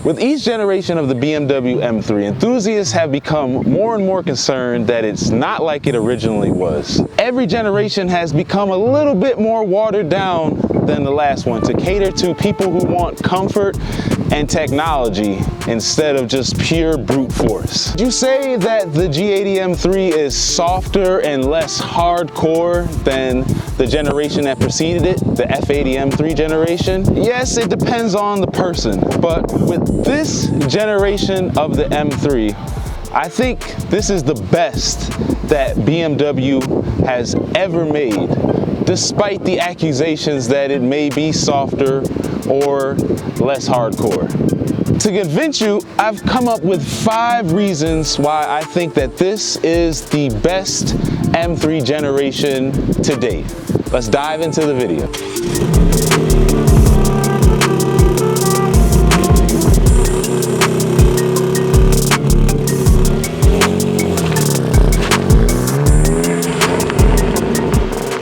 With each generation of the BMW M3, enthusiasts have become more and more concerned that it's not like it originally was. Every generation has become a little bit more watered down than the last one to cater to people who want comfort and technology instead of just pure brute force. Would you say that the G80 M3 is softer and less hardcore than the generation that preceded it, the F80 M3 generation? Yes, it depends on the person, but with this generation of the M3, I think this is the best that BMW has ever made, despite the accusations that it may be softer or less hardcore. To convince you, I've come up with 5 reasons why I think that this is the best M3 generation to date. Let's dive into the video.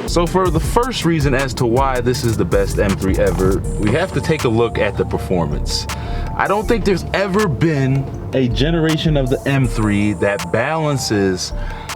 So for the first reason as to why this is the best M3 ever, we have to take a look at the performance. I don't think there's ever been a generation of the M3 that balances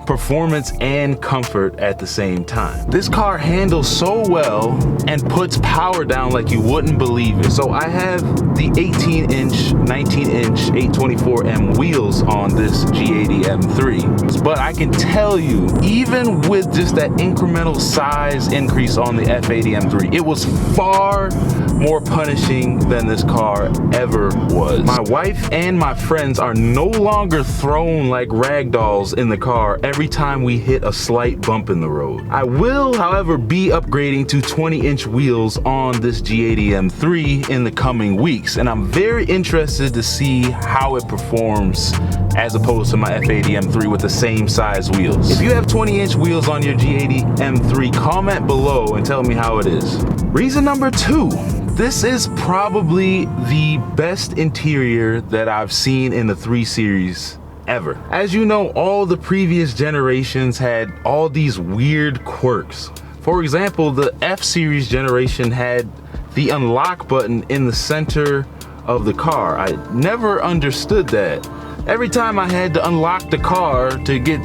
performance and comfort at the same time. This car handles so well and puts power down like you wouldn't believe it. So I have the 18-inch, 19-inch 824M wheels on this G80 M3. But I can tell you, even with just that incremental size increase on the F80 M3, it was far more punishing than this car ever was. My wife and my friends are no longer thrown like rag dolls in the car every time we hit a slight bump in the road. I will, however, be upgrading to 20-inch wheels on this G80 M3 in the coming weeks, and I'm very interested to see how it performs as opposed to my F80 M3 with the same size wheels. If you have 20-inch wheels on your G80 M3, comment below and tell me how it is. Reason number 2. This is probably the best interior that I've seen in the 3 Series ever. As you know, all the previous generations had all these weird quirks. For example, the F Series generation had the unlock button in the center of the car. I never understood that. Every time I had to unlock the car to get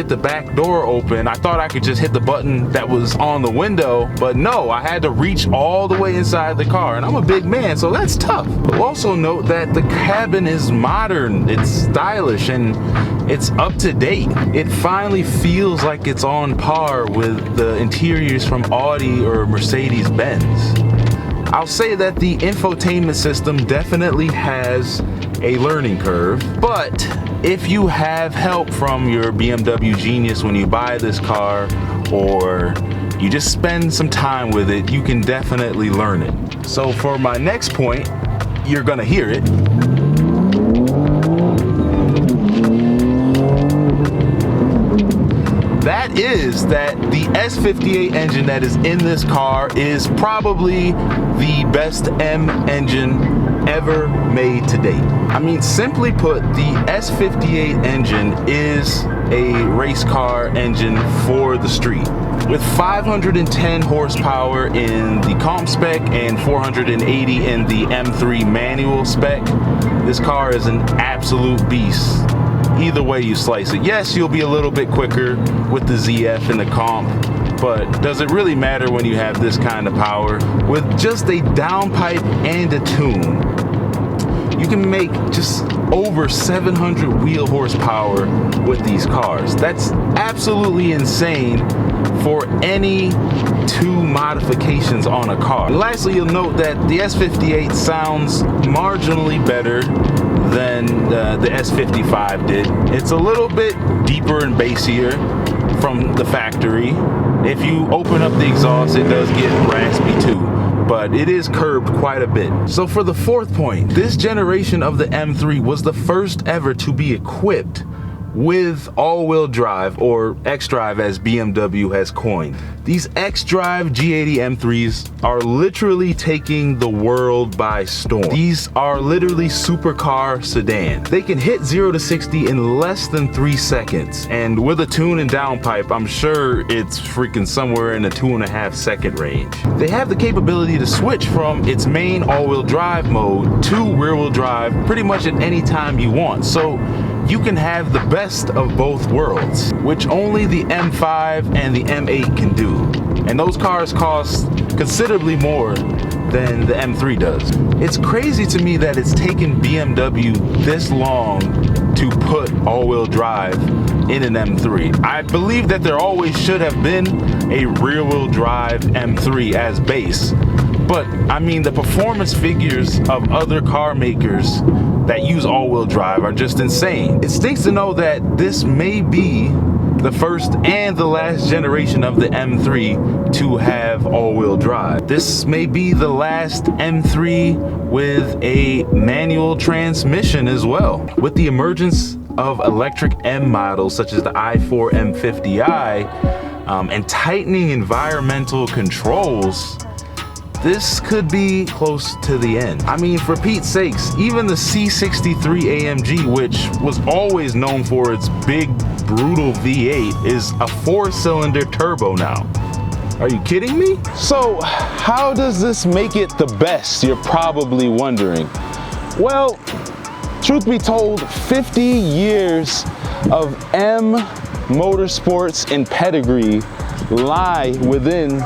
the back door open, I thought I could just hit the button that was on the window, but no, I had to reach all the way inside the car, and I'm a big man, so that's tough. But also note that the cabin is modern, it's stylish, and it's up to date. It finally feels like it's on par with the interiors from Audi or Mercedes-Benz. I'll say that the infotainment system definitely has a learning curve, but if you have help from your BMW genius when you buy this car, or you just spend some time with it, you can definitely learn it. So for my next point, you're gonna hear it. That is that the S58 engine that is in this car is probably the best M engine ever made to date. I mean, simply put, the S58 engine is a race car engine for the street. With 510 horsepower in the comp spec and 480 in the M3 manual spec, this car is an absolute beast. Either way you slice it. Yes, you'll be a little bit quicker with the ZF and the comp, but does it really matter when you have this kind of power? With just a downpipe and a tune, you can make just over 700 wheel horsepower with these cars. That's absolutely insane for any 2 modifications on a car. And lastly, you'll note that the S58 sounds marginally better than the S55 did. It's a little bit deeper and bassier from the factory. If you open up the exhaust, it does get raspy too, but it is curbed quite a bit. So for the 4th point, this generation of the M3 was the first ever to be equipped with all-wheel drive, or X-Drive as BMW has coined. These X-Drive G80 M3s are literally taking the world by storm. These are literally supercar sedans. They can hit 0 to 60 in less than 3 seconds, and with a tune and downpipe, I'm sure it's freaking somewhere in the 2.5 second range. They have the capability to switch from its main all-wheel drive mode to rear-wheel drive pretty much at any time you want. So you can have the best of both worlds, which only the M5 and the M8 can do. And those cars cost considerably more than the M3 does. It's crazy to me that it's taken BMW this long to put all-wheel drive in an M3. I believe that there always should have been a rear-wheel drive M3 as base. But I mean, the performance figures of other car makers that use all-wheel drive are just insane. It stinks to know that this may be the first and the last generation of the M3 to have all-wheel drive. This may be the last M3 with a manual transmission as well. With the emergence of electric M models such as the i4 M50i and tightening environmental controls, this could be close to the end. I mean, for Pete's sakes, even the C63 AMG, which was always known for its big, brutal V8, is a 4-cylinder turbo now. Are you kidding me? So, how does this make it the best, you're probably wondering? Well, truth be told, 50 years of M motorsports and pedigree lie within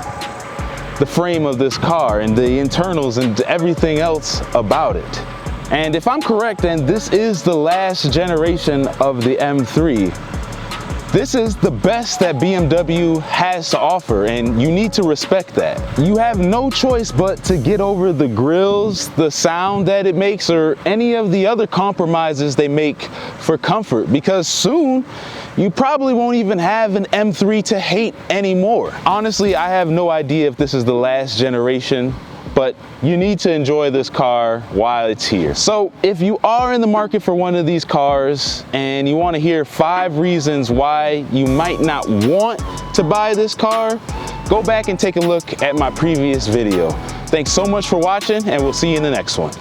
the frame of this car and the internals and everything else about it. And if I'm correct, then this is the last generation of the M3. This is the best that BMW has to offer, and you need to respect that. You have no choice but to get over the grills, the sound that it makes, or any of the other compromises they make for comfort, because soon you probably won't even have an M3 to hate anymore. Honestly, I have no idea if this is the last generation, but you need to enjoy this car while it's here. So if you are in the market for one of these cars and you want to hear 5 reasons why you might not want to buy this car, go back and take a look at my previous video. Thanks so much for watching, and we'll see you in the next one.